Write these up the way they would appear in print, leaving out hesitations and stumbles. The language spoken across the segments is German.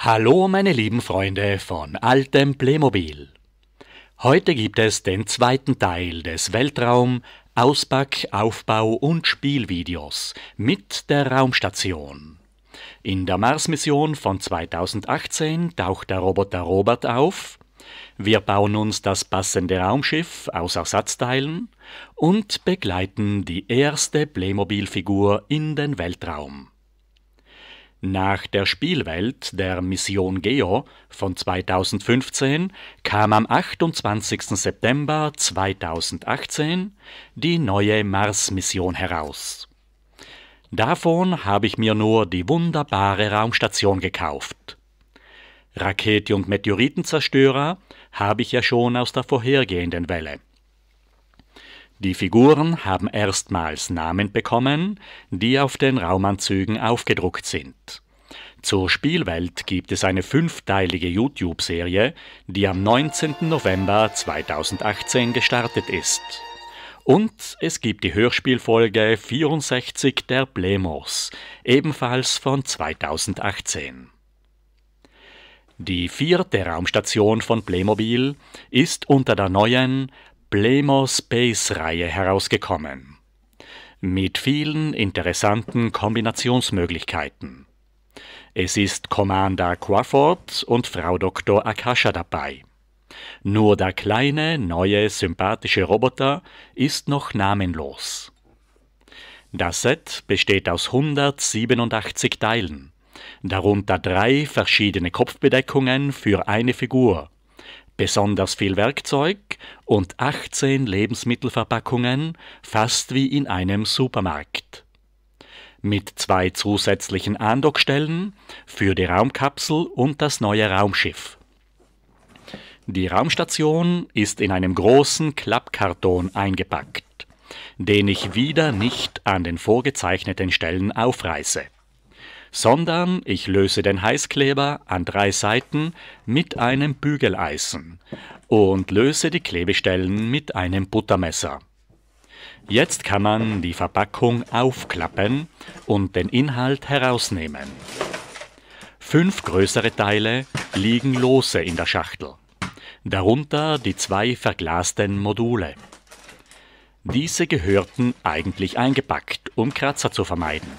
Hallo meine lieben Freunde von altem Playmobil. Heute gibt es den zweiten Teil des Weltraum-, Auspack-, Aufbau- und Spielvideos mit der Raumstation. In der Mars-Mission von 2018 taucht der Roboter Robert auf. Wir bauen uns das passende Raumschiff aus Ersatzteilen und begleiten die erste Playmobil-Figur in den Weltraum. Nach der Spielwelt der Mission Geo von 2015 kam am 28. September 2018 die neue Mars-Mission heraus. Davon habe ich mir nur die wunderbare Raumstation gekauft. Rakete und Meteoritenzerstörer habe ich ja schon aus der vorhergehenden Welle. Die Figuren haben erstmals Namen bekommen, die auf den Raumanzügen aufgedruckt sind. Zur Spielwelt gibt es eine 5-teilige YouTube-Serie, die am 19. November 2018 gestartet ist. Und es gibt die Hörspielfolge 64 der Playmos, ebenfalls von 2018. Die 4. Raumstation von Playmobil ist unter der neuen Playmo Space-Reihe herausgekommen. Mit vielen interessanten Kombinationsmöglichkeiten. Es ist Commander Crawford und Frau Dr. Akasha dabei. Nur der kleine, neue, sympathische Roboter ist noch namenlos. Das Set besteht aus 187 Teilen, darunter 3 verschiedene Kopfbedeckungen für eine Figur, besonders viel Werkzeug und 18 Lebensmittelverpackungen, fast wie in einem Supermarkt. Mit 2 zusätzlichen Andockstellen für die Raumkapsel und das neue Raumschiff. Die Raumstation ist in einem großen Klappkarton eingepackt, den ich wieder nicht an den vorgezeichneten Stellen aufreiße, sondern ich löse den Heißkleber an 3 Seiten mit einem Bügeleisen und löse die Klebestellen mit einem Buttermesser. Jetzt kann man die Verpackung aufklappen und den Inhalt herausnehmen. 5 größere Teile liegen lose in der Schachtel, darunter die 2 verglasten Module. Diese gehörten eigentlich eingepackt, um Kratzer zu vermeiden.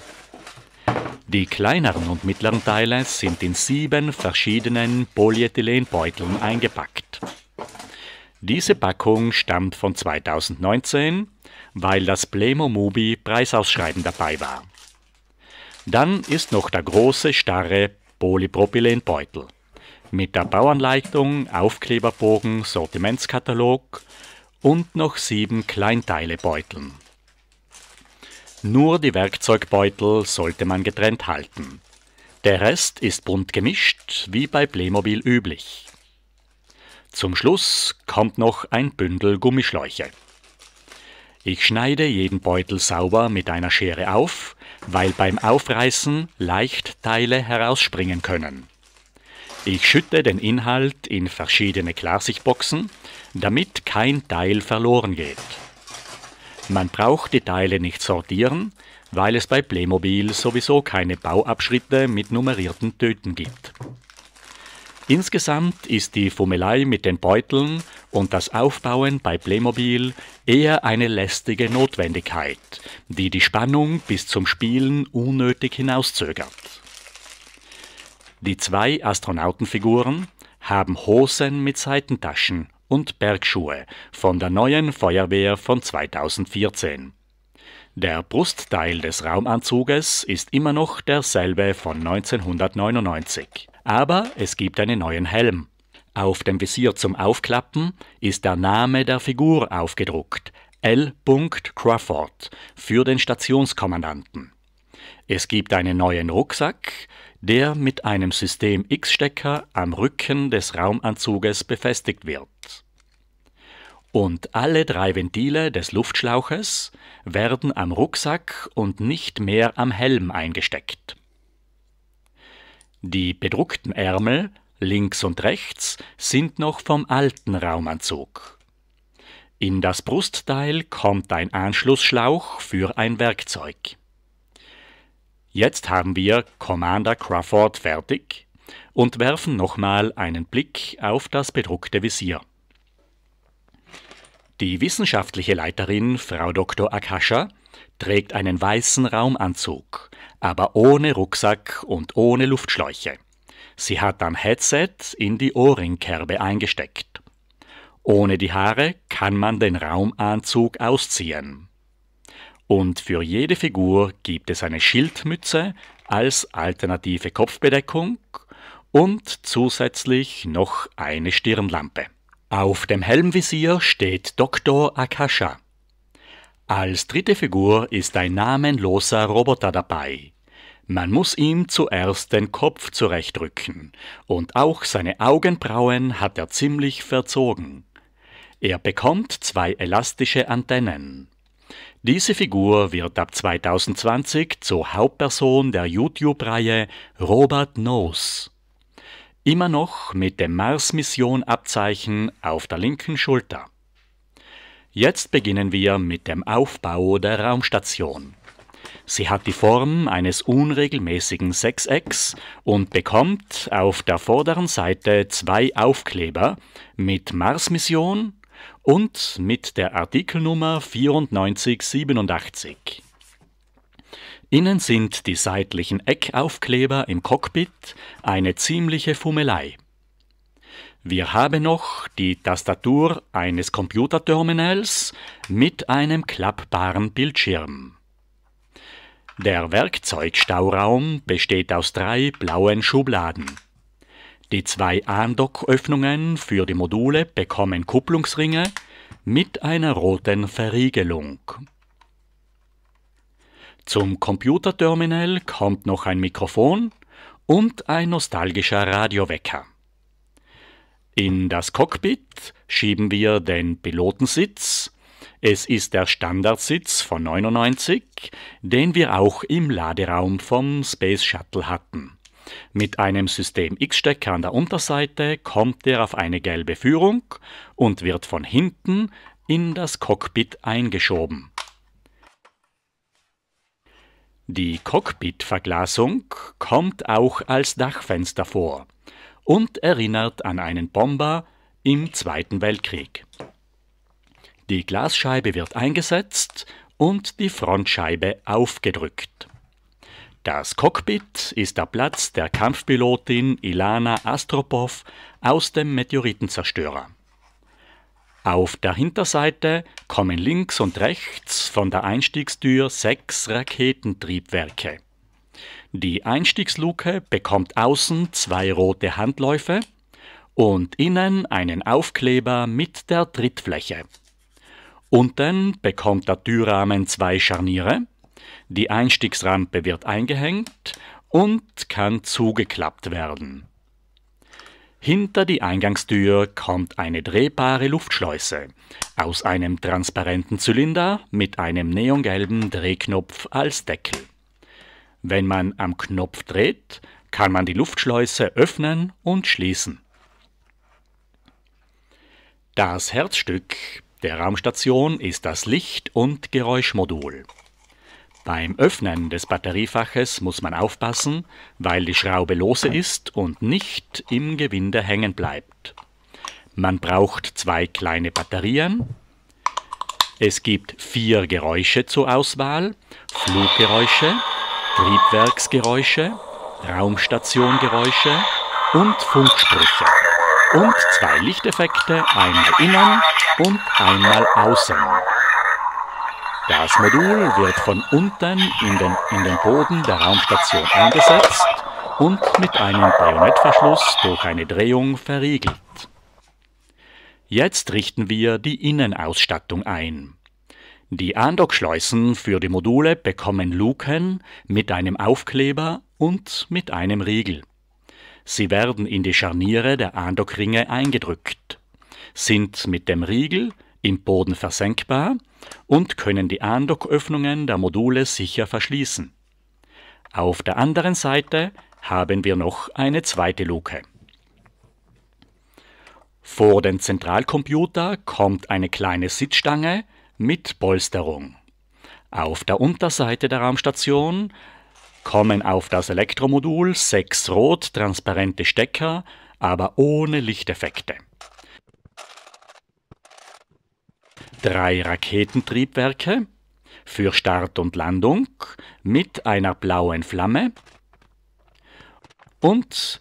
Die kleineren und mittleren Teile sind in 7 verschiedenen Polyethylenbeuteln eingepackt. Diese Packung stammt von 2019, weil das Playmobil Preisausschreiben dabei war. Dann ist noch der große, starre Polypropylenbeutel mit der Bauanleitung, Aufkleberbogen, Sortimentskatalog und noch 7 Kleinteilebeuteln. Nur die Werkzeugbeutel sollte man getrennt halten. Der Rest ist bunt gemischt, wie bei Playmobil üblich. Zum Schluss kommt noch ein Bündel Gummischläuche. Ich schneide jeden Beutel sauber mit einer Schere auf, weil beim Aufreißen leicht Teile herausspringen können. Ich schütte den Inhalt in verschiedene Klarsichtboxen, damit kein Teil verloren geht. Man braucht die Teile nicht sortieren, weil es bei Playmobil sowieso keine Bauabschnitte mit nummerierten Töten gibt. Insgesamt ist die Fummelei mit den Beuteln und das Aufbauen bei Playmobil eher eine lästige Notwendigkeit, die die Spannung bis zum Spielen unnötig hinauszögert. Die 2 Astronautenfiguren haben Hosen mit Seitentaschen und Bergschuhe von der neuen Feuerwehr von 2014. Der Brustteil des Raumanzuges ist immer noch derselbe von 1999. Aber es gibt einen neuen Helm. Auf dem Visier zum Aufklappen ist der Name der Figur aufgedruckt, L. Crawford, für den Stationskommandanten. Es gibt einen neuen Rucksack, der mit einem System X-Stecker am Rücken des Raumanzuges befestigt wird. Und alle 3 Ventile des Luftschlauches werden am Rucksack und nicht mehr am Helm eingesteckt. Die bedruckten Ärmel, links und rechts, sind noch vom alten Raumanzug. In das Brustteil kommt ein Anschlussschlauch für ein Werkzeug. Jetzt haben wir Commander Crawford fertig und werfen nochmal einen Blick auf das bedruckte Visier. Die wissenschaftliche Leiterin, Frau Dr. Akasha, trägt einen weißen Raumanzug, aber ohne Rucksack und ohne Luftschläuche. Sie hat am Headset in die Ohrringkerbe eingesteckt. Ohne die Haare kann man den Raumanzug ausziehen. Und für jede Figur gibt es eine Schildmütze als alternative Kopfbedeckung und zusätzlich noch eine Stirnlampe. Auf dem Helmvisier steht Dr. Akasha. Als dritte Figur ist ein namenloser Roboter dabei. Man muss ihm zuerst den Kopf zurechtrücken und auch seine Augenbrauen hat er ziemlich verzogen. Er bekommt 2 elastische Antennen. Diese Figur wird ab 2020 zur Hauptperson der YouTube-Reihe Robot Knows. Immer noch mit dem Mars-Mission-Abzeichen auf der linken Schulter. Jetzt beginnen wir mit dem Aufbau der Raumstation. Sie hat die Form eines unregelmäßigen Sechsecks und bekommt auf der vorderen Seite 2 Aufkleber mit Mars-Mission und mit der Artikelnummer 9487. Innen sind die seitlichen Eckaufkleber im Cockpit eine ziemliche Fummelei. Wir haben noch die Tastatur eines Computerterminals mit einem klappbaren Bildschirm. Der Werkzeugstauraum besteht aus 3 blauen Schubladen. Die 2 Andocköffnungen für die Module bekommen Kupplungsringe mit einer roten Verriegelung. Zum Computerterminal kommt noch ein Mikrofon und ein nostalgischer Radiowecker. In das Cockpit schieben wir den Pilotensitz. Es ist der Standardsitz von 99, den wir auch im Laderaum vom Space Shuttle hatten. Mit einem System X-Stecker an der Unterseite kommt er auf eine gelbe Führung und wird von hinten in das Cockpit eingeschoben. Die Cockpitverglasung kommt auch als Dachfenster vor und erinnert an einen Bomber im Zweiten Weltkrieg. Die Glasscheibe wird eingesetzt und die Frontscheibe aufgedrückt. Das Cockpit ist der Platz der Kampfpilotin Ilana Astropov aus dem Meteoritenzerstörer. Auf der Hinterseite kommen links und rechts von der Einstiegstür 6 Raketentriebwerke. Die Einstiegsluke bekommt außen 2 rote Handläufe und innen einen Aufkleber mit der Trittfläche. Unten bekommt der Türrahmen 2 Scharniere, die Einstiegsrampe wird eingehängt und kann zugeklappt werden. Hinter die Eingangstür kommt eine drehbare Luftschleuse aus einem transparenten Zylinder mit einem neongelben Drehknopf als Deckel. Wenn man am Knopf dreht, kann man die Luftschleuse öffnen und schließen. Das Herzstück der Raumstation ist das Licht- und Geräuschmodul. Beim Öffnen des Batteriefaches muss man aufpassen, weil die Schraube lose ist und nicht im Gewinde hängen bleibt. Man braucht 2 kleine Batterien. Es gibt 4 Geräusche zur Auswahl: Fluggeräusche, Triebwerksgeräusche, Raumstationgeräusche und Funksprüche. Und 2 Lichteffekte, einmal innen und einmal außen. Das Modul wird von unten in den Boden der Raumstation eingesetzt und mit einem Bajonettverschluss durch eine Drehung verriegelt. Jetzt richten wir die Innenausstattung ein. Die Andockschleusen für die Module bekommen Luken mit einem Aufkleber und mit einem Riegel. Sie werden in die Scharniere der Andockringe eingedrückt, sind mit dem Riegel im Boden versenkbar und können die Andocköffnungen der Module sicher verschließen. Auf der anderen Seite haben wir noch eine zweite Luke. Vor den Zentralcomputer kommt eine kleine Sitzstange mit Polsterung. Auf der Unterseite der Raumstation kommen auf das Elektromodul 6 rot transparente Stecker, aber ohne Lichteffekte. 3 Raketentriebwerke für Start und Landung mit einer blauen Flamme und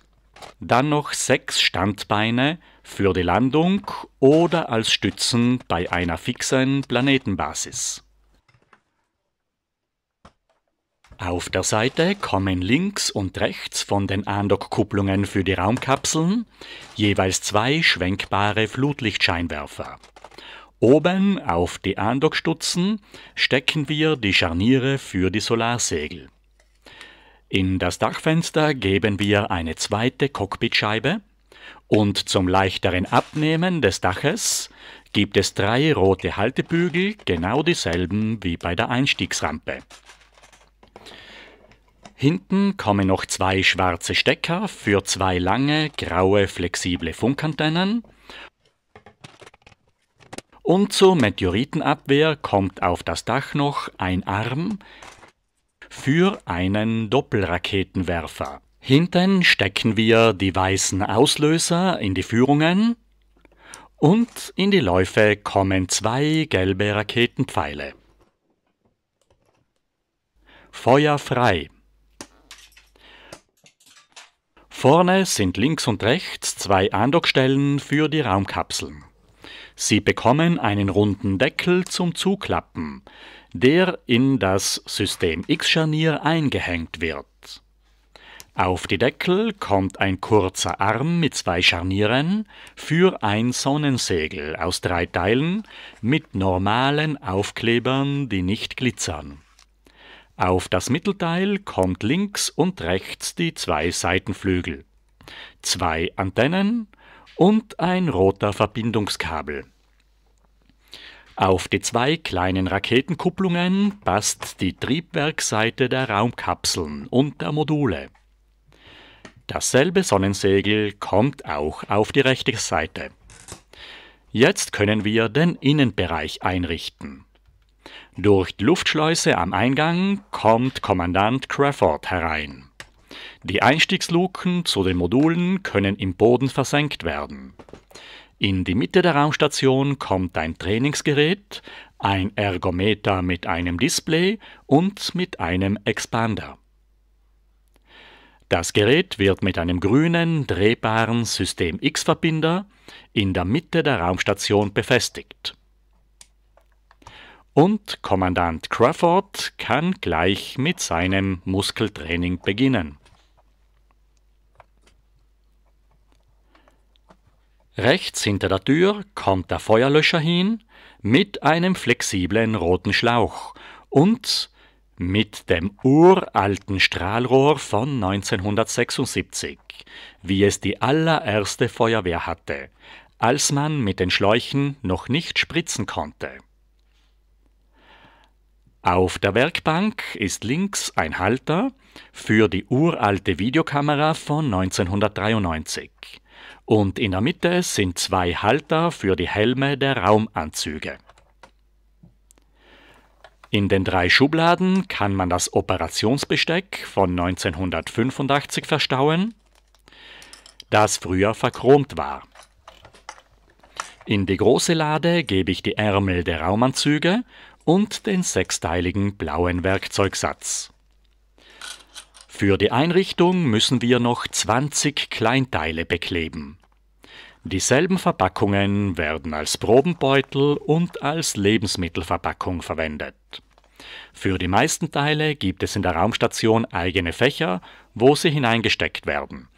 dann noch 6 Standbeine für die Landung oder als Stützen bei einer fixen Planetenbasis. Auf der Seite kommen links und rechts von den Andockkupplungen für die Raumkapseln jeweils 2 schwenkbare Flutlichtscheinwerfer. Oben auf die Andockstutzen stecken wir die Scharniere für die Solarsegel. In das Dachfenster geben wir eine zweite Cockpitscheibe und zum leichteren Abnehmen des Daches gibt es 3 rote Haltebügel, genau dieselben wie bei der Einstiegsrampe. Hinten kommen noch 2 schwarze Stecker für 2 lange, graue, flexible Funkantennen. Und zur Meteoritenabwehr kommt auf das Dach noch ein Arm für einen Doppelraketenwerfer. Hinten stecken wir die weißen Auslöser in die Führungen und in die Läufe kommen 2 gelbe Raketenpfeile. Feuer frei! Vorne sind links und rechts 2 Andockstellen für die Raumkapseln. Sie bekommen einen runden Deckel zum Zuklappen, der in das System X-Scharnier eingehängt wird. Auf die Deckel kommt ein kurzer Arm mit 2 Scharnieren für ein Sonnensegel aus 3 Teilen mit normalen Aufklebern, die nicht glitzern. Auf das Mittelteil kommt links und rechts die 2 Seitenflügel, 2 Antennen und ein roter Verbindungskabel. Auf die 2 kleinen Raketenkupplungen passt die Triebwerksseite der Raumkapseln und der Module. Dasselbe Sonnensegel kommt auch auf die rechte Seite. Jetzt können wir den Innenbereich einrichten. Durch die Luftschleuse am Eingang kommt Kommandant Crawford herein. Die Einstiegsluken zu den Modulen können im Boden versenkt werden. In die Mitte der Raumstation kommt ein Trainingsgerät, ein Ergometer mit einem Display und mit einem Expander. Das Gerät wird mit einem grünen, drehbaren System-X-Verbinder in der Mitte der Raumstation befestigt. Und Kommandant Crawford kann gleich mit seinem Muskeltraining beginnen. Rechts hinter der Tür kommt der Feuerlöscher hin mit einem flexiblen roten Schlauch und mit dem uralten Strahlrohr von 1976, wie es die allererste Feuerwehr hatte, als man mit den Schläuchen noch nicht spritzen konnte. Auf der Werkbank ist links ein Halter für die uralte Videokamera von 1993. Und in der Mitte sind 2 Halter für die Helme der Raumanzüge. In den 3 Schubladen kann man das Operationsbesteck von 1985 verstauen, das früher verchromt war. In die große Lade gebe ich die Ärmel der Raumanzüge und den 6-teiligen blauen Werkzeugsatz. Für die Einrichtung müssen wir noch 20 Kleinteile bekleben. Dieselben Verpackungen werden als Probenbeutel und als Lebensmittelverpackung verwendet. Für die meisten Teile gibt es in der Raumstation eigene Fächer, wo sie hineingesteckt werden,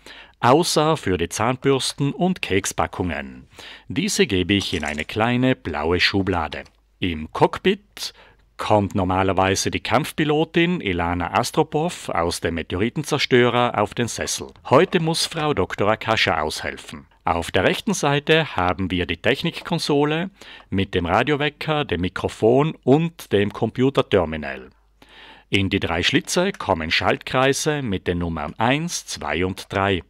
außer für die Zahnbürsten und Kekspackungen. Diese gebe ich in eine kleine blaue Schublade. Im Cockpit kommt normalerweise die Kampfpilotin Ilana Astropov aus dem Meteoritenzerstörer auf den Sessel. Heute muss Frau Dr. Akasha aushelfen. Auf der rechten Seite haben wir die Technikkonsole mit dem Radiowecker, dem Mikrofon und dem Computerterminal. In die 3 Schlitze kommen Schaltkreise mit den Nummern 1, 2 und 3.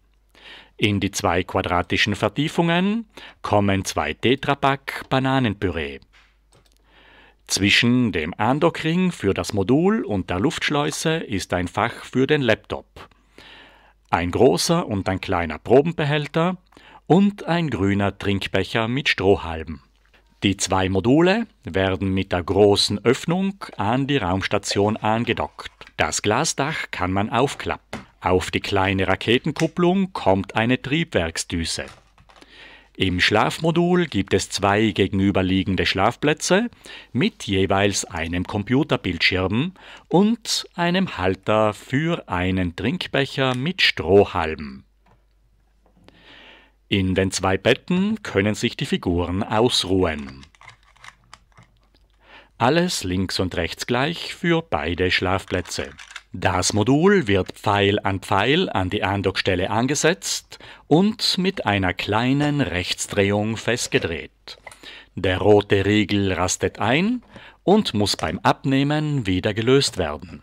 In die 2 quadratischen Vertiefungen kommen 2 Tetrapack Bananenpüree. Zwischen dem Andockring für das Modul und der Luftschleuse ist ein Fach für den Laptop. Ein großer und ein kleiner Probenbehälter und ein grüner Trinkbecher mit Strohhalmen. Die zwei Module werden mit der großen Öffnung an die Raumstation angedockt. Das Glasdach kann man aufklappen. Auf die kleine Raketenkupplung kommt eine Triebwerksdüse. Im Schlafmodul gibt es zwei gegenüberliegende Schlafplätze mit jeweils einem Computerbildschirm und einem Halter für einen Trinkbecher mit Strohhalmen. In den zwei Betten können sich die Figuren ausruhen. Alles links und rechts gleich für beide Schlafplätze. Das Modul wird Pfeil an die Andockstelle angesetzt und mit einer kleinen Rechtsdrehung festgedreht. Der rote Riegel rastet ein und muss beim Abnehmen wieder gelöst werden.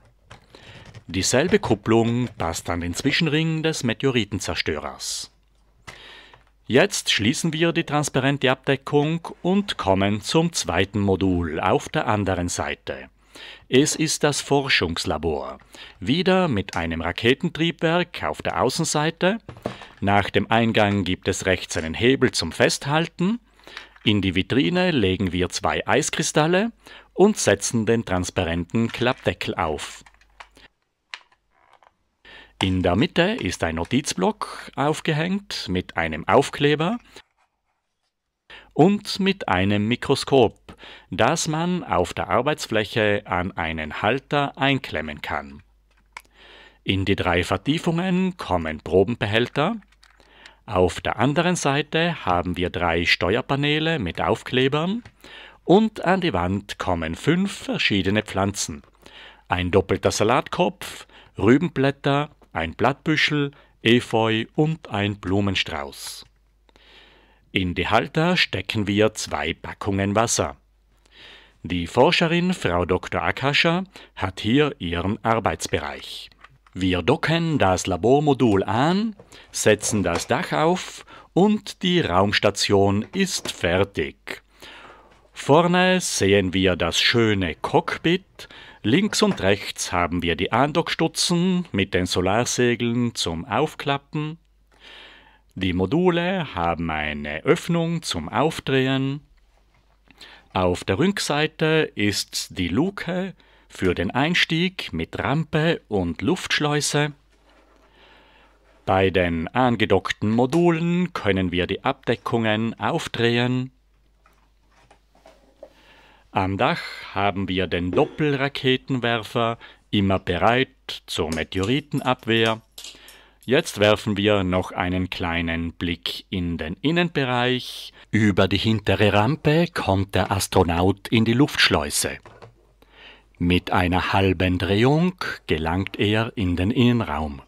Dieselbe Kupplung passt an den Zwischenring des Meteoritenzerstörers. Jetzt schließen wir die transparente Abdeckung und kommen zum zweiten Modul auf der anderen Seite. Es ist das Forschungslabor, wieder mit einem Raketentriebwerk auf der Außenseite. Nach dem Eingang gibt es rechts einen Hebel zum Festhalten. In die Vitrine legen wir zwei Eiskristalle und setzen den transparenten Klappdeckel auf. In der Mitte ist ein Notizblock aufgehängt mit einem Aufkleber und mit einem Mikroskop, das man auf der Arbeitsfläche an einen Halter einklemmen kann. In die drei Vertiefungen kommen Probenbehälter. Auf der anderen Seite haben wir drei Steuerpaneele mit Aufklebern und an die Wand kommen 5 verschiedene Pflanzen. Ein doppelter Salatkopf, Rübenblätter, ein Blattbüschel, Efeu und ein Blumenstrauß. In die Halter stecken wir 2 Packungen Wasser. Die Forscherin Frau Dr. Akasha hat hier ihren Arbeitsbereich. Wir docken das Labormodul an, setzen das Dach auf und die Raumstation ist fertig. Vorne sehen wir das schöne Cockpit. Links und rechts haben wir die Andockstutzen mit den Solarsegeln zum Aufklappen. Die Module haben eine Öffnung zum Aufdrehen. Auf der Rückseite ist die Luke für den Einstieg mit Rampe und Luftschleuse. Bei den angedockten Modulen können wir die Abdeckungen aufdrehen. Am Dach haben wir den Doppelraketenwerfer, immer bereit zur Meteoritenabwehr. Jetzt werfen wir noch einen kleinen Blick in den Innenbereich. Über die hintere Rampe kommt der Astronaut in die Luftschleuse. Mit einer halben Drehung gelangt er in den Innenraum.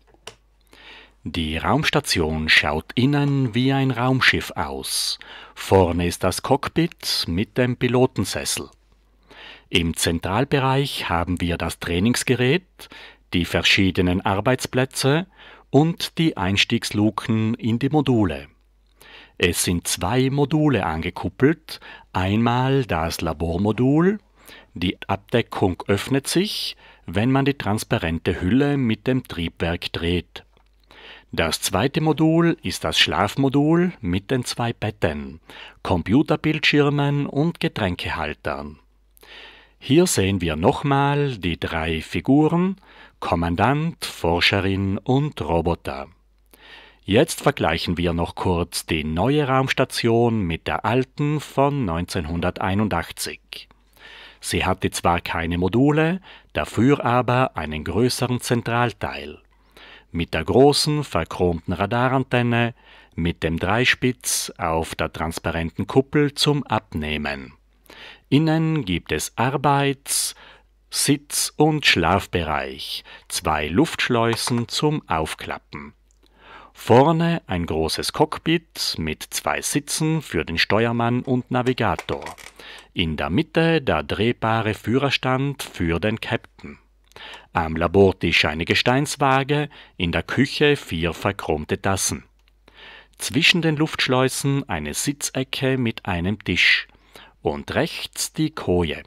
Die Raumstation schaut innen wie ein Raumschiff aus. Vorne ist das Cockpit mit dem Pilotensessel. Im Zentralbereich haben wir das Trainingsgerät, die verschiedenen Arbeitsplätze und die Einstiegsluken in die Module. Es sind 2 Module angekuppelt, einmal das Labormodul. Die Abdeckung öffnet sich, wenn man die transparente Hülle mit dem Triebwerk dreht. Das zweite Modul ist das Schlafmodul mit den 2 Betten, Computerbildschirmen und Getränkehaltern. Hier sehen wir nochmal die 3 Figuren, Kommandant, Forscherin und Roboter. Jetzt vergleichen wir noch kurz die neue Raumstation mit der alten von 1981. Sie hatte zwar keine Module, dafür aber einen größeren Zentralteil. Mit der großen, verchromten Radarantenne, mit dem Dreispitz auf der transparenten Kuppel zum Abnehmen. Innen gibt es Arbeits-, Sitz- und Schlafbereich, 2 Luftschleusen zum Aufklappen. Vorne ein großes Cockpit mit 2 Sitzen für den Steuermann und Navigator. In der Mitte der drehbare Führerstand für den Captain. Am Labortisch eine Gesteinswaage, in der Küche 4 verchromte Tassen. Zwischen den Luftschleusen eine Sitzecke mit einem Tisch und rechts die Koje.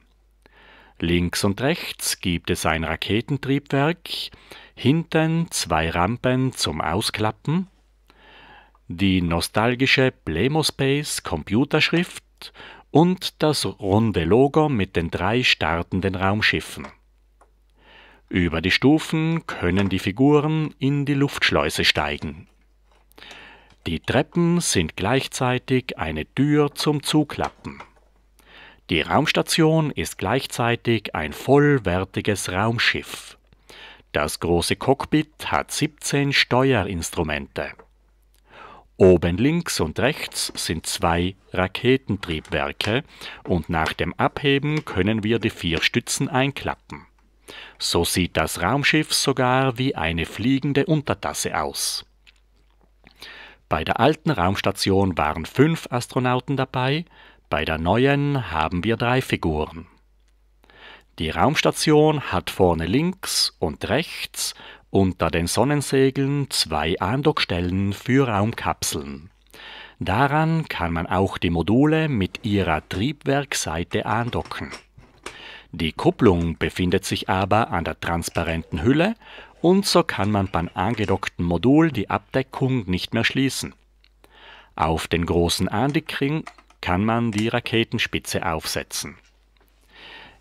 Links und rechts gibt es ein Raketentriebwerk, hinten 2 Rampen zum Ausklappen, die nostalgische Plemospace Computerschrift und das runde Logo mit den 3 startenden Raumschiffen. Über die Stufen können die Figuren in die Luftschleuse steigen. Die Treppen sind gleichzeitig eine Tür zum Zuklappen. Die Raumstation ist gleichzeitig ein vollwertiges Raumschiff. Das große Cockpit hat 17 Steuerinstrumente. Oben links und rechts sind 2 Raketentriebwerke und nach dem Abheben können wir die 4 Stützen einklappen. So sieht das Raumschiff sogar wie eine fliegende Untertasse aus. Bei der alten Raumstation waren 5 Astronauten dabei, bei der neuen haben wir 3 Figuren. Die Raumstation hat vorne links und rechts unter den Sonnensegeln 2 Andockstellen für Raumkapseln. Daran kann man auch die Module mit ihrer Triebwerkseite andocken. Die Kupplung befindet sich aber an der transparenten Hülle und so kann man beim angedockten Modul die Abdeckung nicht mehr schließen. Auf den großen Andickring kann man die Raketenspitze aufsetzen.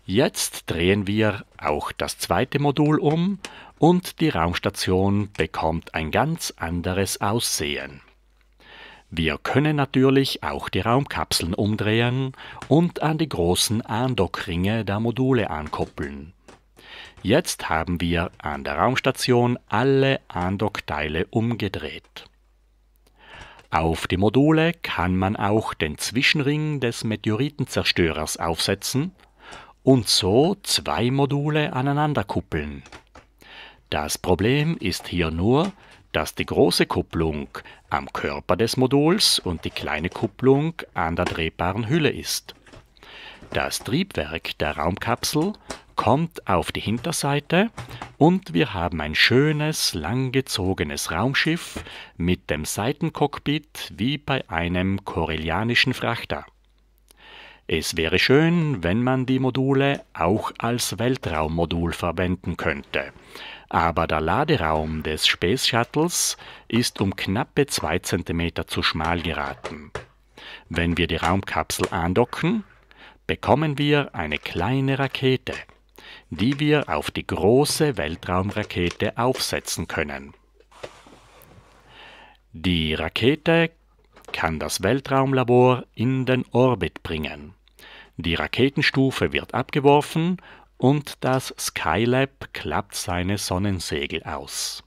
Jetzt drehen wir auch das zweite Modul um und die Raumstation bekommt ein ganz anderes Aussehen. Wir können natürlich auch die Raumkapseln umdrehen und an die großen Andockringe der Module ankoppeln. Jetzt haben wir an der Raumstation alle Andockteile umgedreht. Auf die Module kann man auch den Zwischenring des Meteoritenzerstörers aufsetzen und so 2 Module aneinander kuppeln. Das Problem ist hier nur, dass die große Kupplung am Körper des Moduls und die kleine Kupplung an der drehbaren Hülle ist. Das Triebwerk der Raumkapsel kommt auf die Hinterseite und wir haben ein schönes, langgezogenes Raumschiff mit dem Seitencockpit wie bei einem korellianischen Frachter. Es wäre schön, wenn man die Module auch als Weltraummodul verwenden könnte. Aber der Laderaum des Space Shuttles ist um knappe 2 cm zu schmal geraten. Wenn wir die Raumkapsel andocken, bekommen wir eine kleine Rakete, die wir auf die große Weltraumrakete aufsetzen können. Die Rakete kann das Weltraumlabor in den Orbit bringen. Die Raketenstufe wird abgeworfen und das Skylab klappt seine Sonnensegel aus.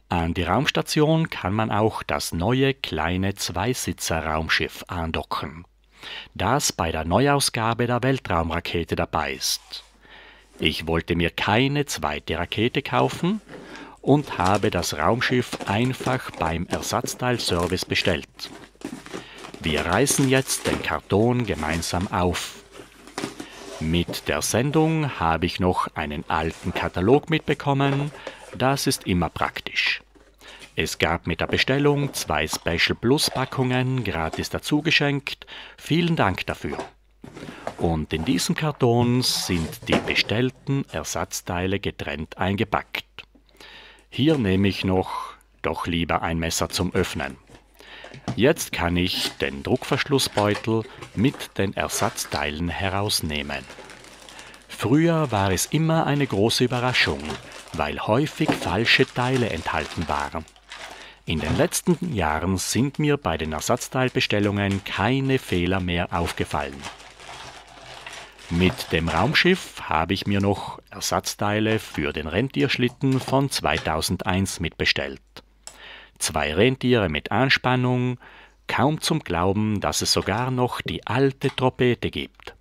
An die Raumstation kann man auch das neue kleine Zweisitzer-Raumschiff andocken, das bei der Neuausgabe der Weltraumrakete dabei ist. Ich wollte mir keine zweite Rakete kaufen und habe das Raumschiff einfach beim Ersatzteilservice bestellt. Wir reißen jetzt den Karton gemeinsam auf. Mit der Sendung habe ich noch einen alten Katalog mitbekommen, das ist immer praktisch. Es gab mit der Bestellung 2 Special Plus Packungen gratis dazu geschenkt, vielen Dank dafür. Und in diesem Karton sind die bestellten Ersatzteile getrennt eingepackt. Hier nehme ich doch lieber ein Messer zum Öffnen. Jetzt kann ich den Druckverschlussbeutel mit den Ersatzteilen herausnehmen. Früher war es immer eine große Überraschung, weil häufig falsche Teile enthalten waren. In den letzten Jahren sind mir bei den Ersatzteilbestellungen keine Fehler mehr aufgefallen. Mit dem Raumschiff habe ich mir noch Ersatzteile für den Rentierschlitten von 2001 mitbestellt. 2 Rentiere mit Anspannung, kaum zum Glauben, dass es sogar noch die alte Trompete gibt.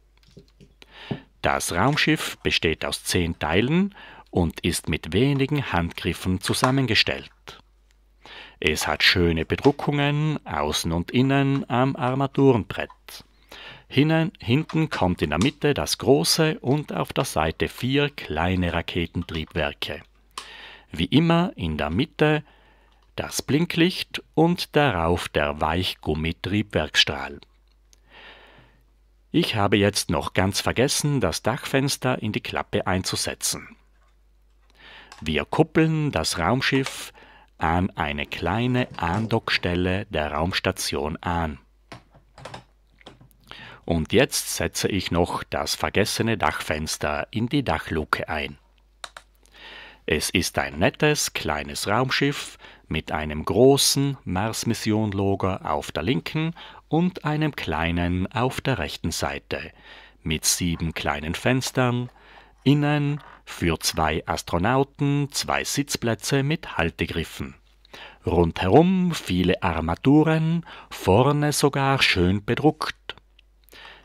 Das Raumschiff besteht aus 10 Teilen und ist mit wenigen Handgriffen zusammengestellt. Es hat schöne Bedruckungen außen und innen am Armaturenbrett. Hinten kommt in der Mitte das große und auf der Seite 4 kleine Raketentriebwerke. Wie immer in der Mitte das Blinklicht und darauf der Weichgummitriebwerksstrahl. Ich habe jetzt noch ganz vergessen, das Dachfenster in die Klappe einzusetzen. Wir kuppeln das Raumschiff an eine kleine Andockstelle der Raumstation an. Und jetzt setze ich noch das vergessene Dachfenster in die Dachluke ein. Es ist ein nettes, kleines Raumschiff mit einem großen Mars-Mission-Logo auf der linken und einem kleinen auf der rechten Seite, mit 7 kleinen Fenstern, innen für 2 Astronauten 2 Sitzplätze mit Haltegriffen. Rundherum viele Armaturen, vorne sogar schön bedruckt.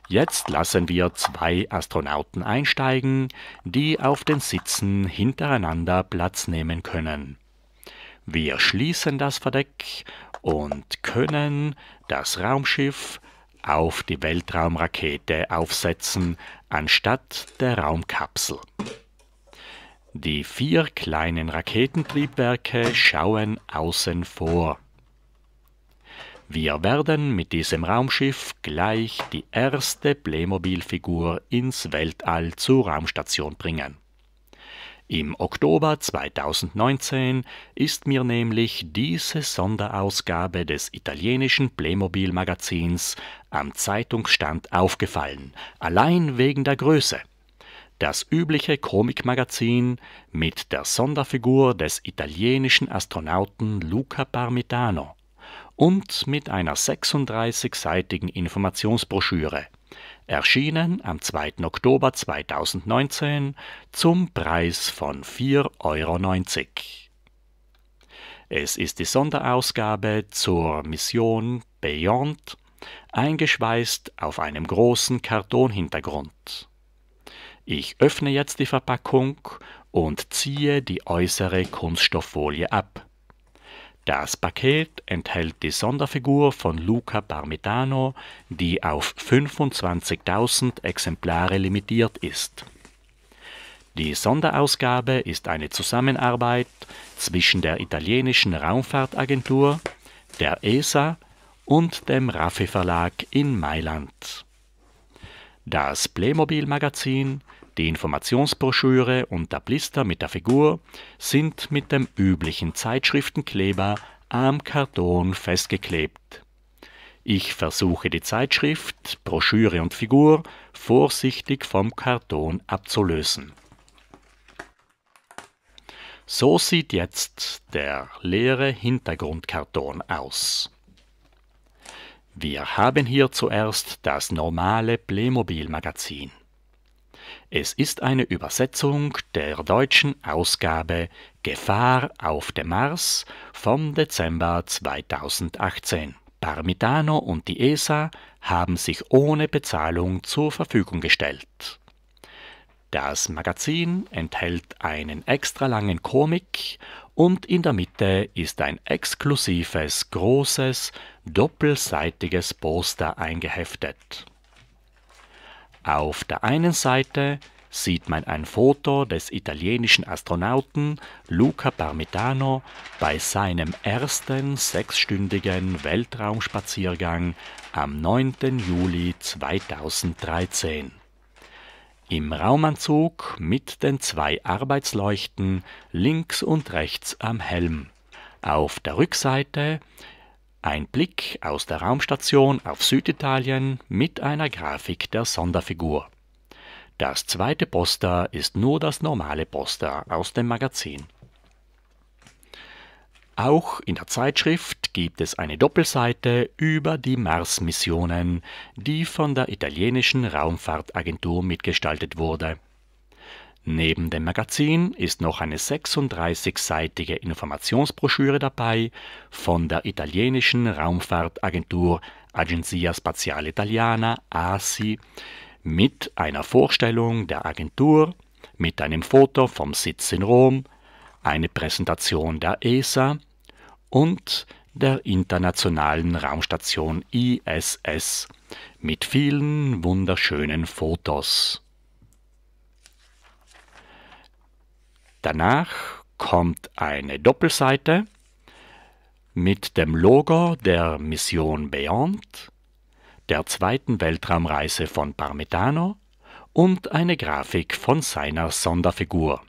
Jetzt lassen wir 2 Astronauten einsteigen, die auf den Sitzen hintereinander Platz nehmen können. Wir schließen das Verdeck und können das Raumschiff auf die Weltraumrakete aufsetzen, anstatt der Raumkapsel. Die 4 kleinen Raketentriebwerke schauen außen vor. Wir werden mit diesem Raumschiff gleich die erste Playmobil-Figur ins Weltall zur Raumstation bringen. Im Oktober 2019 ist mir nämlich diese Sonderausgabe des italienischen Playmobil-Magazins am Zeitungsstand aufgefallen, allein wegen der Größe. Das übliche Comicmagazin mit der Sonderfigur des italienischen Astronauten Luca Parmitano und mit einer 36-seitigen Informationsbroschüre, erschienen am 2. Oktober 2019 zum Preis von 4,90 €. Es ist die Sonderausgabe zur Mission Beyond, eingeschweißt auf einem großen Kartonhintergrund. Ich öffne jetzt die Verpackung und ziehe die äußere Kunststofffolie ab. Das Paket enthält die Sonderfigur von Luca Parmitano, die auf 25.000 Exemplare limitiert ist. Die Sonderausgabe ist eine Zusammenarbeit zwischen der italienischen Raumfahrtagentur, der ESA und dem Raffi Verlag in Mailand. Das Playmobil-Magazin, die Informationsbroschüre und der Blister mit der Figur sind mit dem üblichen Zeitschriftenkleber am Karton festgeklebt. Ich versuche die Zeitschrift, Broschüre und Figur vorsichtig vom Karton abzulösen. So sieht jetzt der leere Hintergrundkarton aus. Wir haben hier zuerst das normale Playmobil-Magazin. Es ist eine Übersetzung der deutschen Ausgabe Gefahr auf dem Mars vom Dezember 2018. Parmitano und die ESA haben sich ohne Bezahlung zur Verfügung gestellt. Das Magazin enthält einen extra langen Comic und in der Mitte ist ein exklusives, großes, doppelseitiges Poster eingeheftet. Auf der einen Seite sieht man ein Foto des italienischen Astronauten Luca Parmitano bei seinem ersten 6-stündigen Weltraumspaziergang am 9. Juli 2013. Im Raumanzug mit den 2 Arbeitsleuchten links und rechts am Helm. Auf der Rückseite ein Blick aus der Raumstation auf Süditalien mit einer Grafik der Sonderfigur. Das zweite Poster ist nur das normale Poster aus dem Magazin. Auch in der Zeitschrift gibt es eine Doppelseite über die Mars-Missionen, die von der italienischen Raumfahrtagentur mitgestaltet wurde. Neben dem Magazin ist noch eine 36-seitige Informationsbroschüre dabei von der italienischen Raumfahrtagentur Agenzia Spaziale Italiana (ASI) mit einer Vorstellung der Agentur, mit einem Foto vom Sitz in Rom, eine Präsentation der ESA und der Internationalen Raumstation ISS mit vielen wunderschönen Fotos. Danach kommt eine Doppelseite mit dem Logo der Mission Beyond, der zweiten Weltraumreise von Parmitano und eine Grafik von seiner Sonderfigur.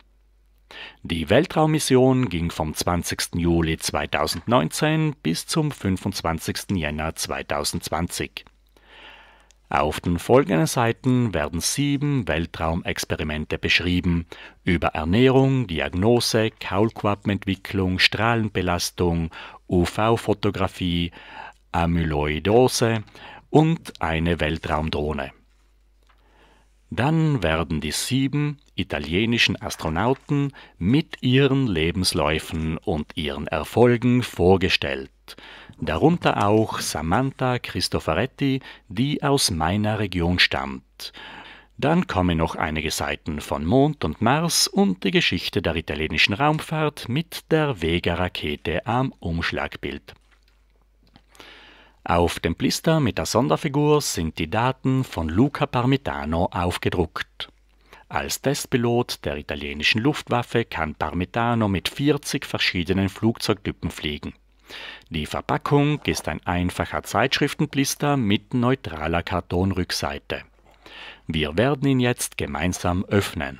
Die Weltraummission ging vom 20. Juli 2019 bis zum 25. Jänner 2020. Auf den folgenden Seiten werden 7 Weltraumexperimente beschrieben über Ernährung, Diagnose, Kaulquappenentwicklung, Strahlenbelastung, UV-Fotografie, Amyloidose und eine Weltraumdrohne. Dann werden die 7 italienischen Astronauten mit ihren Lebensläufen und ihren Erfolgen vorgestellt, darunter auch Samantha Cristoforetti, die aus meiner Region stammt. Dann kommen noch einige Seiten von Mond und Mars und die Geschichte der italienischen Raumfahrt mit der Vega-Rakete am Umschlagbild. Auf dem Blister mit der Sonderfigur sind die Daten von Luca Parmitano aufgedruckt. Als Testpilot der italienischen Luftwaffe kann Parmitano mit 40 verschiedenen Flugzeugtypen fliegen. Die Verpackung ist ein einfacher Zeitschriftenblister mit neutraler Kartonrückseite. Wir werden ihn jetzt gemeinsam öffnen.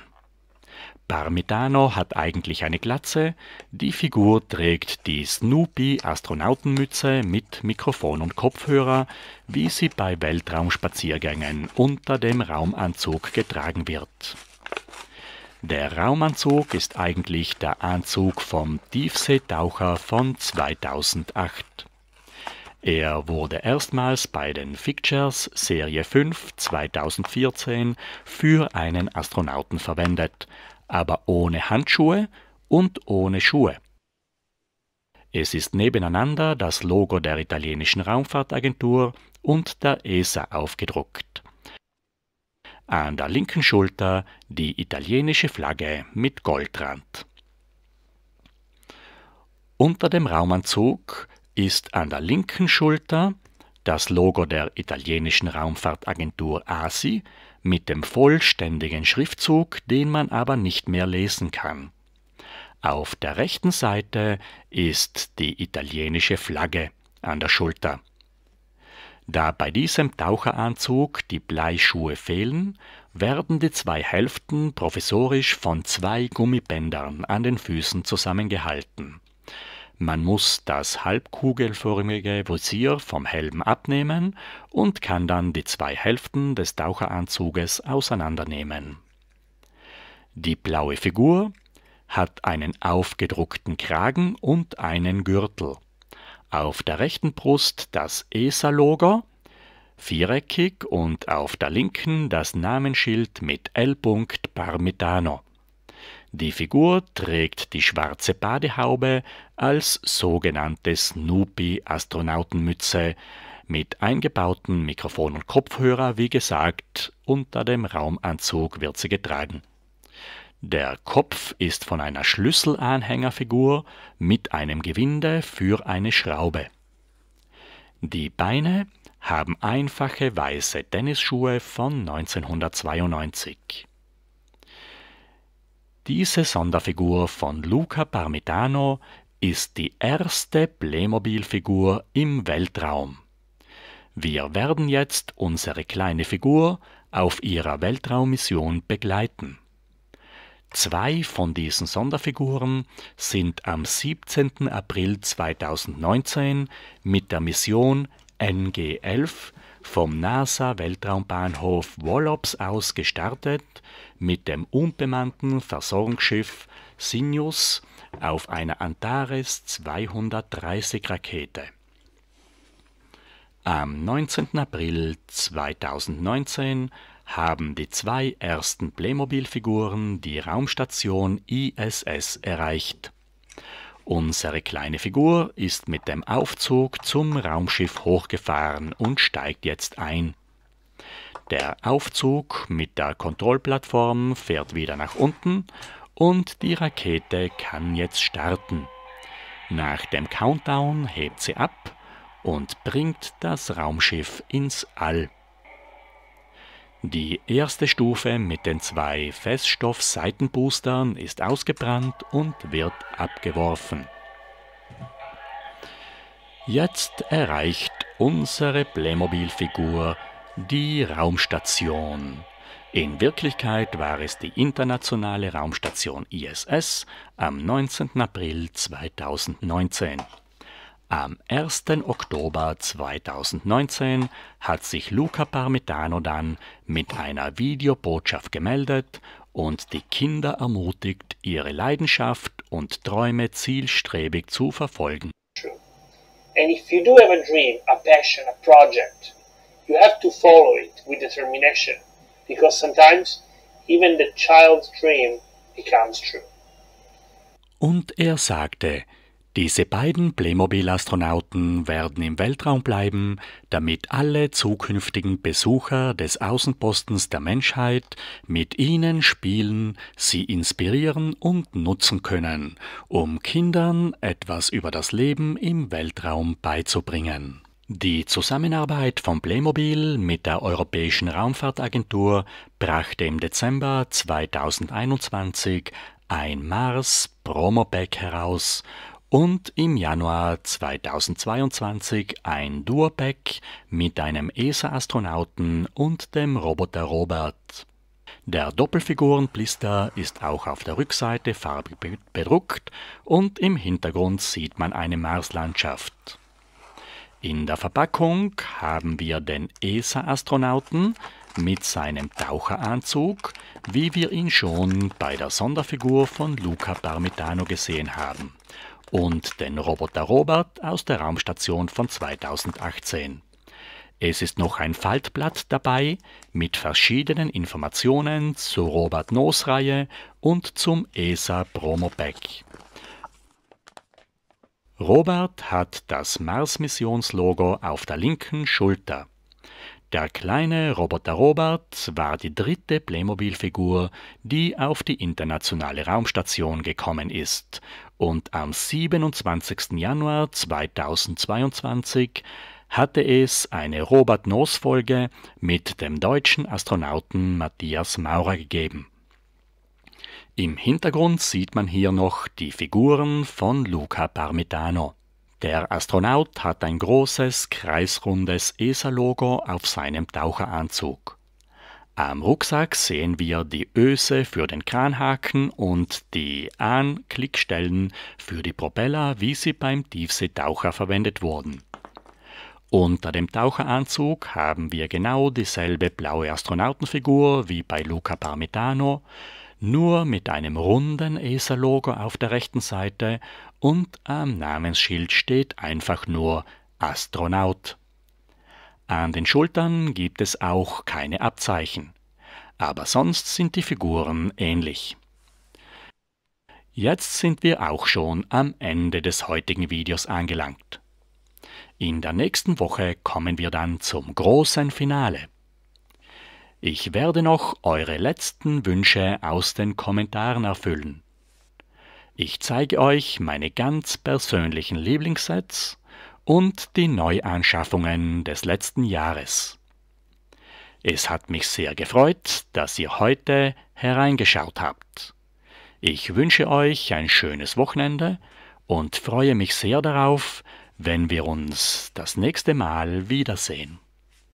Parmitano hat eigentlich eine Glatze, die Figur trägt die Snoopy-Astronautenmütze mit Mikrofon und Kopfhörer, wie sie bei Weltraumspaziergängen unter dem Raumanzug getragen wird. Der Raumanzug ist eigentlich der Anzug vom Tiefseetaucher von 2008. Er wurde erstmals bei den Pictures Serie 5 2014 für einen Astronauten verwendet, aber ohne Handschuhe und ohne Schuhe. Es ist nebeneinander das Logo der italienischen Raumfahrtagentur und der ESA aufgedruckt. An der linken Schulter die italienische Flagge mit Goldrand. Unter dem Raumanzug ist an der linken Schulter das Logo der italienischen Raumfahrtagentur ASI mit dem vollständigen Schriftzug, den man aber nicht mehr lesen kann. Auf der rechten Seite ist die italienische Flagge an der Schulter. Da bei diesem Taucheranzug die Bleischuhe fehlen, werden die 2 Hälften provisorisch von 2 Gummibändern an den Füßen zusammengehalten. Man muss das halbkugelförmige Visier vom Helm abnehmen und kann dann die 2 Hälften des Taucheranzuges auseinandernehmen. Die blaue Figur hat einen aufgedruckten Kragen und einen Gürtel. Auf der rechten Brust das ESA-Logo, viereckig, und auf der linken das Namensschild mit L. Parmitano. Die Figur trägt die schwarze Badehaube als sogenannte Snoopy-Astronautenmütze mit eingebautem Mikrofon und Kopfhörer, wie gesagt, unter dem Raumanzug wird sie getragen. Der Kopf ist von einer Schlüsselanhängerfigur mit einem Gewinde für eine Schraube. Die Beine haben einfache weiße Tennisschuhe von 1992. Diese Sonderfigur von Luca Parmitano ist die erste Playmobil-Figur im Weltraum. Wir werden jetzt unsere kleine Figur auf ihrer Weltraummission begleiten. 2 von diesen Sonderfiguren sind am 17. April 2019 mit der Mission NG-11 vom NASA-Weltraumbahnhof Wallops aus gestartet, mit dem unbemannten Versorgungsschiff Sirius auf einer Antares 230 Rakete. Am 19. April 2019 haben die 2 ersten Playmobil-Figuren die Raumstation ISS erreicht. Unsere kleine Figur ist mit dem Aufzug zum Raumschiff hochgefahren und steigt jetzt ein. Der Aufzug mit der Kontrollplattform fährt wieder nach unten und die Rakete kann jetzt starten. Nach dem Countdown hebt sie ab und bringt das Raumschiff ins All. Die erste Stufe mit den 2 Feststoff-Seitenboostern ist ausgebrannt und wird abgeworfen. Jetzt erreicht unsere Playmobil-Figur, die Raumstation. In Wirklichkeit war es die internationale Raumstation ISS am 19. April 2019. Am 1. Oktober 2019 hat sich Luca Parmitano dann mit einer Videobotschaft gemeldet und die Kinder ermutigt, ihre Leidenschaft und Träume zielstrebig zu verfolgen. And if you do have a dream, a passion, a project, you have to follow it with determination, because sometimes even the child's dream becomes true. Und er sagte, diese beiden Playmobil-Astronauten werden im Weltraum bleiben, damit alle zukünftigen Besucher des Außenpostens der Menschheit mit ihnen spielen, sie inspirieren und nutzen können, um Kindern etwas über das Leben im Weltraum beizubringen. Die Zusammenarbeit von Playmobil mit der Europäischen Raumfahrtagentur brachte im Dezember 2021 ein Mars-Promo-Pack heraus und im Januar 2022 ein Duo-Pack mit einem ESA-Astronauten und dem Roboter Robert. Der Doppelfigurenblister ist auch auf der Rückseite farbig bedruckt und im Hintergrund sieht man eine Marslandschaft. In der Verpackung haben wir den ESA-Astronauten mit seinem Taucheranzug, wie wir ihn schon bei der Sonderfigur von Luca Parmitano gesehen haben, und den Roboter Robert aus der Raumstation von 2018. Es ist noch ein Faltblatt dabei mit verschiedenen Informationen zur Robert Noos-Reihe und zum ESA Promo Pack. Robert hat das Mars-Missionslogo auf der linken Schulter. Der kleine Roboter Robert war die dritte Playmobil-Figur, die auf die internationale Raumstation gekommen ist, und am 27. Januar 2022 hatte es eine Robert-Noos-Folge mit dem deutschen Astronauten Matthias Maurer gegeben. Im Hintergrund sieht man hier noch die Figuren von Luca Parmitano. Der Astronaut hat ein großes, kreisrundes ESA-Logo auf seinem Taucheranzug. Am Rucksack sehen wir die Öse für den Kranhaken und die Anklickstellen für die Propeller, wie sie beim Tiefseetaucher verwendet wurden. Unter dem Taucheranzug haben wir genau dieselbe blaue Astronautenfigur wie bei Luca Parmitano, nur mit einem runden ESA-Logo auf der rechten Seite und am Namensschild steht einfach nur Astronaut. An den Schultern gibt es auch keine Abzeichen, aber sonst sind die Figuren ähnlich. Jetzt sind wir auch schon am Ende des heutigen Videos angelangt. In der nächsten Woche kommen wir dann zum großen Finale. Ich werde noch eure letzten Wünsche aus den Kommentaren erfüllen. Ich zeige euch meine ganz persönlichen Lieblingssets und die Neuanschaffungen des letzten Jahres. Es hat mich sehr gefreut, dass ihr heute hereingeschaut habt. Ich wünsche euch ein schönes Wochenende und freue mich sehr darauf, wenn wir uns das nächste Mal wiedersehen.